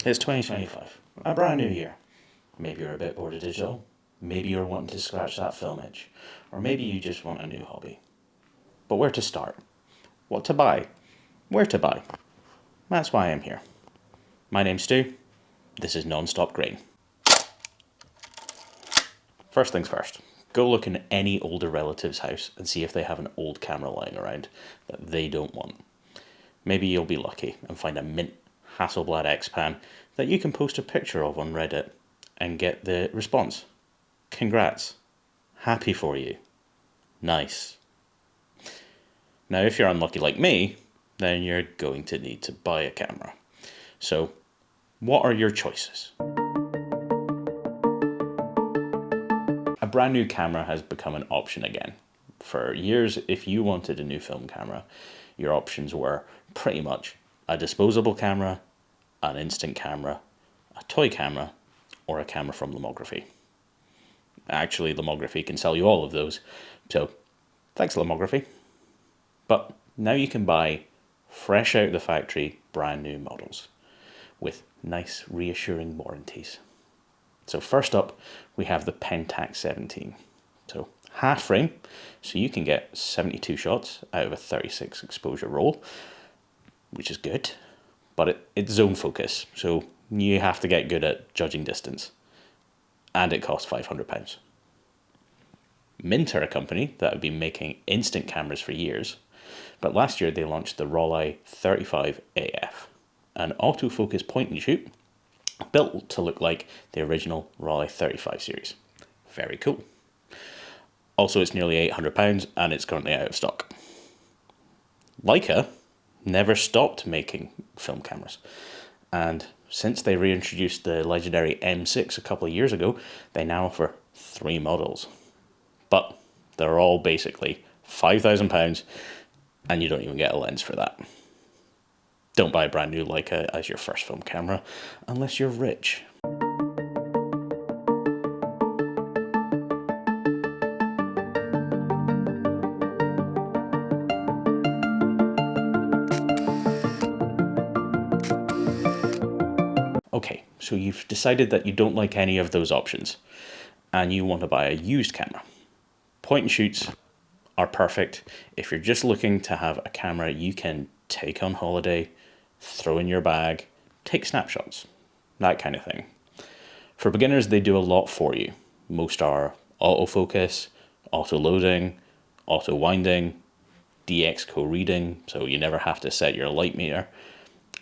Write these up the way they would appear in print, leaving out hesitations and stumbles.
It's 2025, a brand new year. Maybe you're a bit bored of digital, maybe you're wanting to scratch that film itch, or maybe you just want a new hobby. But where to start? What to buy? Where to buy? That's why I'm here. My name's Stu. This is Non-Stop Grain. First things first, go look in any older relative's house and see if they have an old camera lying around that they don't want. Maybe you'll be lucky and find a mint Hasselblad X-Pan that you can post a picture of on Reddit and get the response. Congrats. Happy for you. Nice. Now, if you're unlucky like me, then you're going to need to buy a camera. So, what are your choices? A brand new camera has become an option again. For years, if you wanted a new film camera, your options were pretty much a disposable camera, an instant camera, a toy camera, or a camera from Lomography. Actually, Lomography can sell you all of those, so thanks Lomography. But now you can buy fresh out the factory brand new models with nice reassuring warranties. So first up, we have the Pentax 17. So half frame, so you can get 72 shots out of a 36 exposure roll, which is good, but it's zone focus, so you have to get good at judging distance, and it costs £500. Mint are a company that have been making instant cameras for years, but last year they launched the Rollei 35AF, an autofocus point and shoot built to look like the original Rollei 35 series. Very cool. Also, it's nearly £800 and it's currently out of stock. Leica never stopped making film cameras, and since they reintroduced the legendary M6 a couple of years ago, they now offer 3 models. But they're all basically £5,000 and you don't even get a lens for that. Don't buy a brand new Leica as your first film camera unless you're rich. Okay, so you've decided that you don't like any of those options and you want to buy a used camera. Point and shoots are perfect if you're just looking to have a camera you can take on holiday, throw in your bag, take snapshots, that kind of thing. For beginners, they do a lot for you. Most are autofocus, auto loading, auto winding, DX co-reading, so you never have to set your light meter.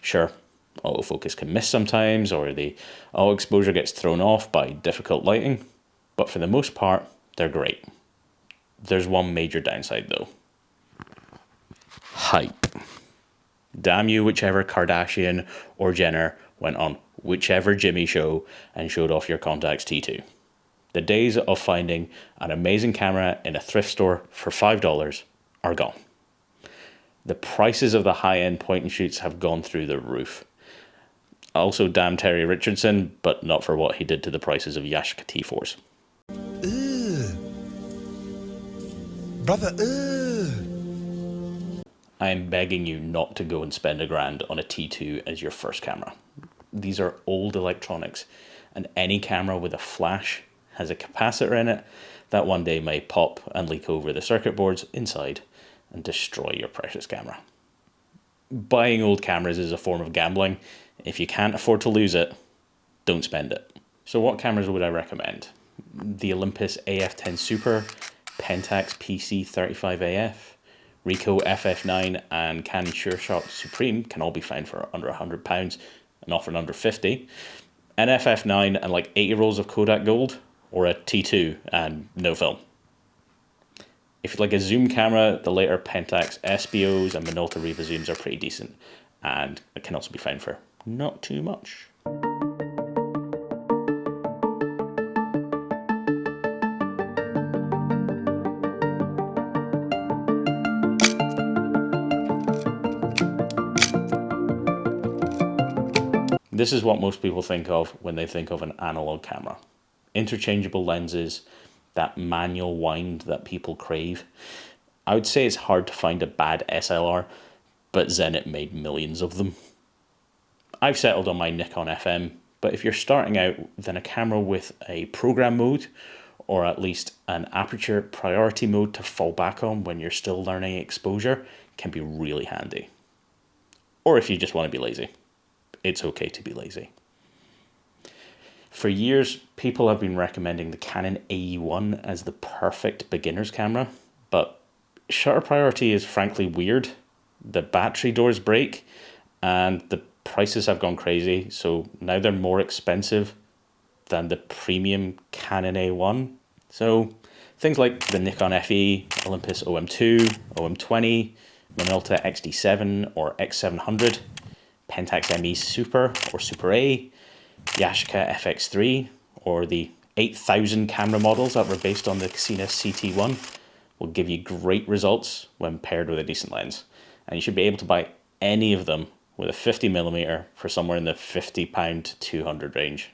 Sure, autofocus can miss sometimes, or the auto exposure gets thrown off by difficult lighting, but for the most part, they're great. There's one major downside though. Hype. Damn you, whichever Kardashian or Jenner went on whichever Jimmy show and showed off your Contax T2. The days of finding an amazing camera in a thrift store for $5 are gone. The prices of the high-end point and shoots have gone through the roof. Also, damn Terry Richardson, but not for what he did to the prices of Yashica T4s. Brother, I am begging you not to go and spend £1,000 on a T2 as your first camera. These are old electronics, and any camera with a flash has a capacitor in it that one day may pop and leak over the circuit boards inside and destroy your precious camera. Buying old cameras is a form of gambling. If you can't afford to lose it, don't spend it. So what cameras would I recommend? The Olympus AF10 Super, Pentax PC35AF, Ricoh FF9 and Canon SureShot Supreme can all be found for under £100 and often under 50. An FF9 and like 80 rolls of Kodak Gold, or a T2 and no film. If you'd like a zoom camera, the later Pentax SBOs and Minolta Riva zooms are pretty decent, and it can also be found for not too much. This is what most people think of when they think of an analog camera. Interchangeable lenses, that manual wind that people crave. I would say it's hard to find a bad SLR, but Zenit made millions of them. I've settled on my Nikon FM, but if you're starting out, then a camera with a program mode, or at least an aperture priority mode to fall back on when you're still learning exposure, can be really handy. Or if you just want to be lazy, it's okay to be lazy. For years, people have been recommending the Canon AE1 as the perfect beginner's camera, but shutter priority is frankly weird. The battery doors break, and the prices have gone crazy, so now they're more expensive than the premium Canon A1. So things like the Nikon FE, Olympus OM2, OM20, Minolta XD7 or X700, Pentax ME Super or Super A, Yashica FX3, or the 8,000 camera models that were based on the Xena CT1 will give you great results when paired with a decent lens. And you should be able to buy any of them with a 50mm for somewhere in the £50 to £200 range.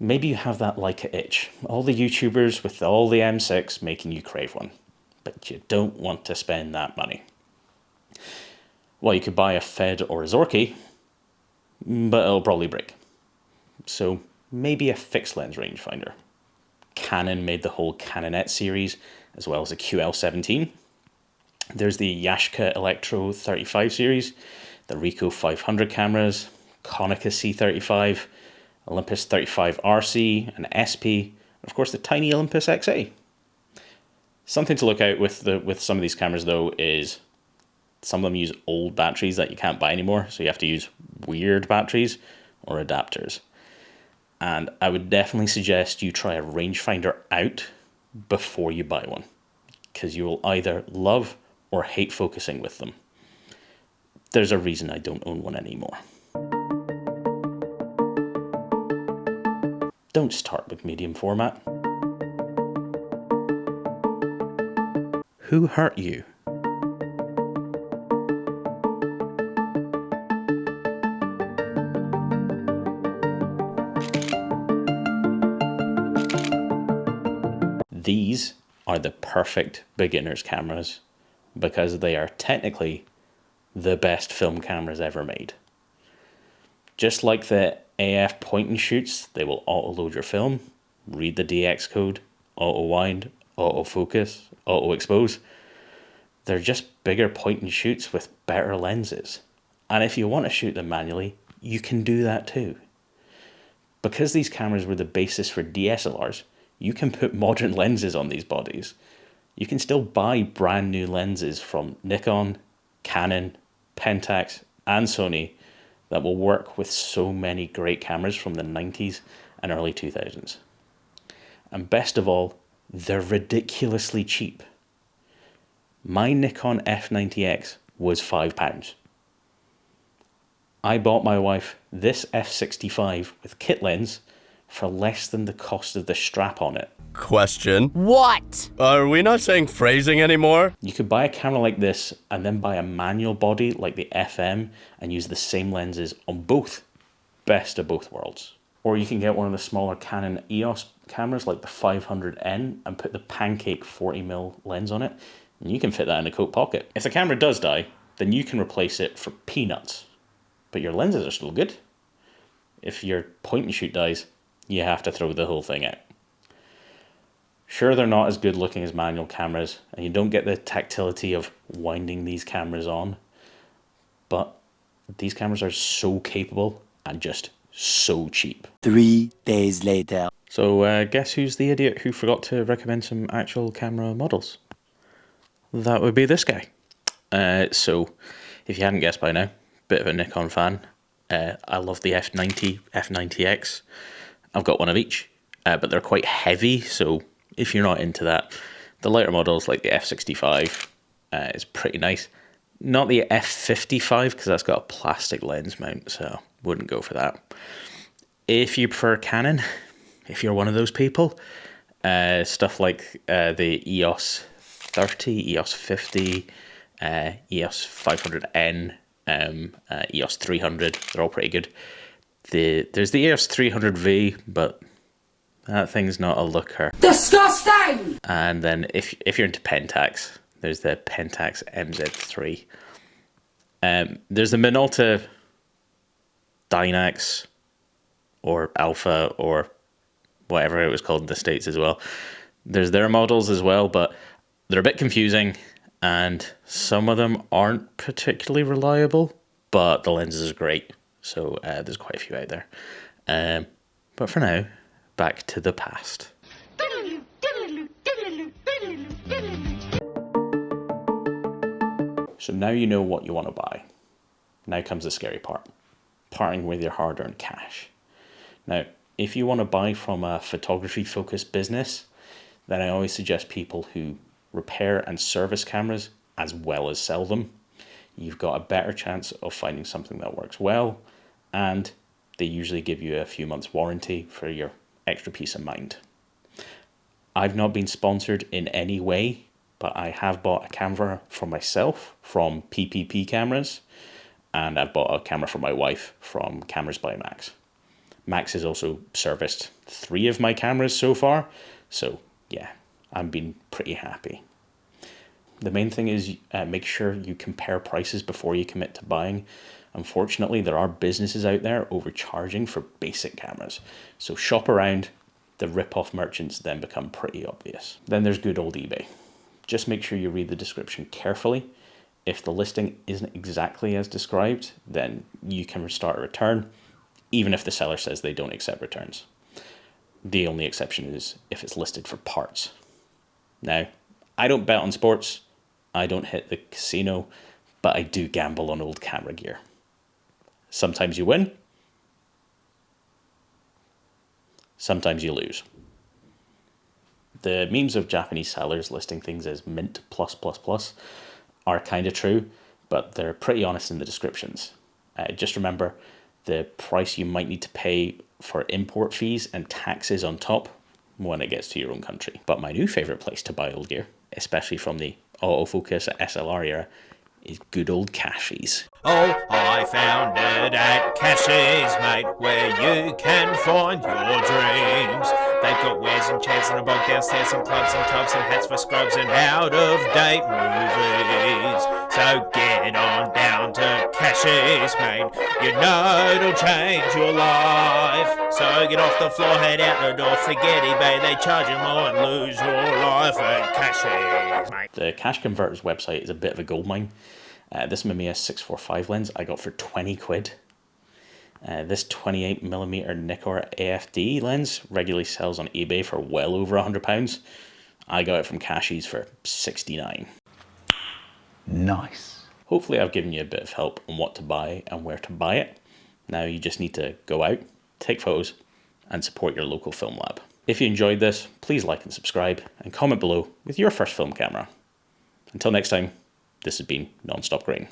Maybe you have that Leica itch, all the YouTubers with all the M6 making you crave one, but you don't want to spend that money. Well, you could buy a Fed or a Zorky, but it'll probably break. So maybe a fixed lens rangefinder. Canon made the whole Canonette series, as well as a QL17. There's the Yashica Electro 35 series, the Ricoh 500 cameras, Konica C35, Olympus 35 RC, and SP, and of course the tiny Olympus XA. Something to look out with some of these cameras though is some of them use old batteries that you can't buy anymore, so you have to use weird batteries or adapters. And I would definitely suggest you try a rangefinder out before you buy one, because you will either love or hate focusing with them. There's a reason I don't own one anymore. Don't start with medium format. Who hurt you? These are the perfect beginner's cameras because they are technically the best film cameras ever made. Just like the AF point and shoots, they will auto-load your film, read the DX code, auto-wind, auto-focus, auto-expose. They're just bigger point and shoots with better lenses. And if you want to shoot them manually, you can do that too. Because these cameras were the basis for DSLRs, you can put modern lenses on these bodies. You can still buy brand new lenses from Nikon, Canon, Pentax, and Sony that will work with so many great cameras from the 90s and early 2000s. And best of all, they're ridiculously cheap. My Nikon F90X was £5. I bought my wife this F65 with kit lens for less than the cost of the strap on it. Question. What? Are we not saying phrasing anymore? You could buy a camera like this and then buy a manual body like the FM and use the same lenses on both. Best of both worlds. Or you can get one of the smaller Canon EOS cameras like the 500N and put the Pancake 40mm lens on it, and you can fit that in a coat pocket. If the camera does die, then you can replace it for peanuts, but your lenses are still good. If your point and shoot dies, you have to throw the whole thing out. Sure, they're not as good looking as manual cameras, and you don't get the tactility of winding these cameras on, but these cameras are so capable and just so cheap. 3 days later. So guess who's the idiot who forgot to recommend some actual camera models? That would be this guy. So if you hadn't guessed by now, bit of a Nikon fan. I love the F90, F90X. I've got one of each, but they're quite heavy, so if you're not into that, the lighter models like the F65 is pretty nice. Not the F55 because that's got a plastic lens mount, so wouldn't go for that. If you prefer Canon, if you're one of those people, stuff like the EOS 30, EOS 50, EOS 500N, EOS 300, they're all pretty good. There's the EOS 300V, but That thing's not a looker. Disgusting! And then if you're into Pentax, there's the Pentax MZ3. There's the Minolta Dynax or Alpha or whatever it was called in the States as well. There's their models as well, but they're a bit confusing and some of them aren't particularly reliable, but the lenses are great. So there's quite a few out there. But for now, back to the past. So now you know what you want to buy. Now comes the scary part. Parting with your hard-earned cash. Now, if you want to buy from a photography-focused business, then I always suggest people who repair and service cameras as well as sell them. You've got a better chance of finding something that works well, and they usually give you a few months warranty for your extra peace of mind. I've not been sponsored in any way, but I have bought a camera for myself from PPP Cameras, and I've bought a camera for my wife from Cameras by Max. Max has also serviced 3 of my cameras so far, so yeah, I've been pretty happy. The main thing is make sure you compare prices before you commit to buying. Unfortunately, there are businesses out there overcharging for basic cameras, so shop around. The rip-off merchants then become pretty obvious. Then there's good old eBay. Just make sure you read the description carefully. If the listing isn't exactly as described, then you can start a return, even if the seller says they don't accept returns. The only exception is if it's listed for parts. Now, I don't bet on sports, I don't hit the casino, but I do gamble on old camera gear. Sometimes you win, sometimes you lose. The memes of Japanese sellers listing things as mint plus plus plus are kind of true, but they're pretty honest in the descriptions. Just remember the price you might need to pay for import fees and taxes on top when it gets to your own country. But my new favourite place to buy old gear, especially from the autofocus SLR era, is good old Cashies. Oh, I found it at Cashies, mate, where you can find your dreams. They've got wares and chairs and a bog downstairs, some clubs and tubs and hats for scrubs and out-of-date movies. So get on down to Cashies, mate, you know it'll change your life. So get off the floor, head out the door, forget eBay, they charge you more and lose your life at Cashies, mate. The Cash Converters website is a bit of a goldmine. This Mamiya 645 lens I got for 20 quid. This 28mm Nikkor AFD lens regularly sells on eBay for well over £100. I got it from Cashies for 69. Nice. Hopefully I've given you a bit of help on what to buy and where to buy it. Now you just need to go out, take photos, and support your local film lab. If you enjoyed this, please like and subscribe, and comment below with your first film camera. Until next time, this has been Non-Stop Grain.